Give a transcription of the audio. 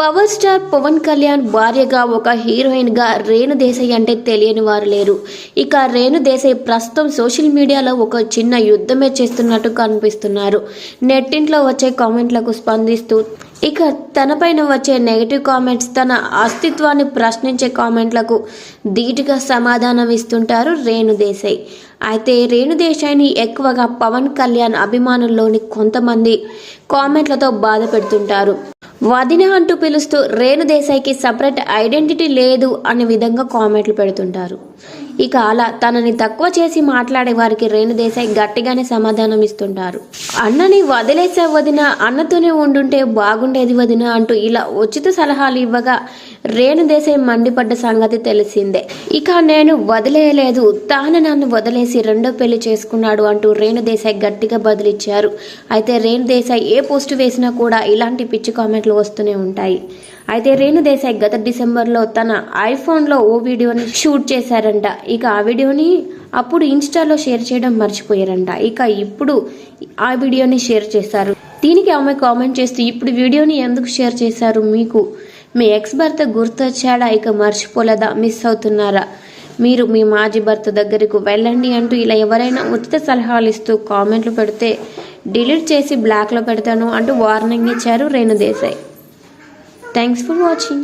Power star Pawan Kalyan భార్యగా ఒక heroine గా రేణు దేశాయ్ అంటే తెలియని వారు లేరు. ఇక రేణు దేశాయ్ ప్రస్తుతం సోషల్ మీడియాలో ఒక చిన్న యుద్ధమే చేస్తున్నట్టు కనిపిస్తున్నారు. నెట్టింట్లో వచ్చే కామెంట్లకు స్పందిస్తూ ఇక తనపైన వచ్చే నెగిటివ్ కామెంట్స్, తన అస్తిత్వాన్ని ప్రశ్నించే కామెంట్లకు ధీటుగా సమాధానం ఇస్తుంటారు రేణు దేశాయ్. అయితే రేణు దేశాయ్ని ఎక్కువగా పవన్ కళ్యాణ్ అభిమానుల్లోని కొంతమంది కామెంట్లతో బాధ పెడుతుంటారు. వదిన అంటూ పిలుస్తూ రేణు దేశాయ్కి సపరేట్ ఐడెంటిటీ లేదు అనే విధంగా కామెంట్లు పెడుతుంటారు. ఇక అలా తనని తక్కువ చేసి మాట్లాడే వారికి రేణు దేశాయ్ గట్టిగానే సమాధానం ఇస్తుంటారు. అన్నని వదిలేసే వదిన, అన్నతోనే ఉండుంటే బాగుండేది వదిన అంటూ ఇలా ఉచిత సలహాలు ఇవ్వగా రేణు దేశాయ్ మండిపడ్డ సంగతి తెలిసిందే. ఇక నేను వదిలేయలేదు, తాను నన్ను వదిలేసి రెండో పెళ్లి చేసుకున్నాడు అంటూ రేణు దేశాయ్ గట్టిగా బదిలిచ్చారు. అయితే రేణు దేశాయ్ ఏ పోస్ట్ వేసినా కూడా ఇలాంటి పిచ్చి కామెంట్లు వస్తూనే ఉంటాయి. అయితే రేణు దేశాయ్ గత డిసెంబర్లో తన ఐఫోన్లో ఓ వీడియోని షూట్ చేశారంట. ఇక ఆ వీడియోని అప్పుడు ఇన్స్టాలో షేర్ చేయడం మర్చిపోయారంట. ఇక ఇప్పుడు ఆ వీడియోని షేర్ చేశారు. దీనికి ఆమె కామెంట్ చేస్తూ, ఇప్పుడు వీడియోని ఎందుకు షేర్ చేశారు? మీకు మీ ఎక్స్ భర్త గుర్తొచ్చాడా? ఇక మర్చిపోలేదా? మిస్ అవుతున్నారా? మీరు మీ మాజీ భర్త దగ్గరకు వెళ్ళండి అంటూ ఇలా ఎవరైనా ఉచిత సలహాలు ఇస్తూ కామెంట్లు పెడితే డిలీట్ చేసి బ్లాక్లో పెడతాను అంటూ వార్నింగ్ ఇచ్చారు Renu Desai. Thanks for watching.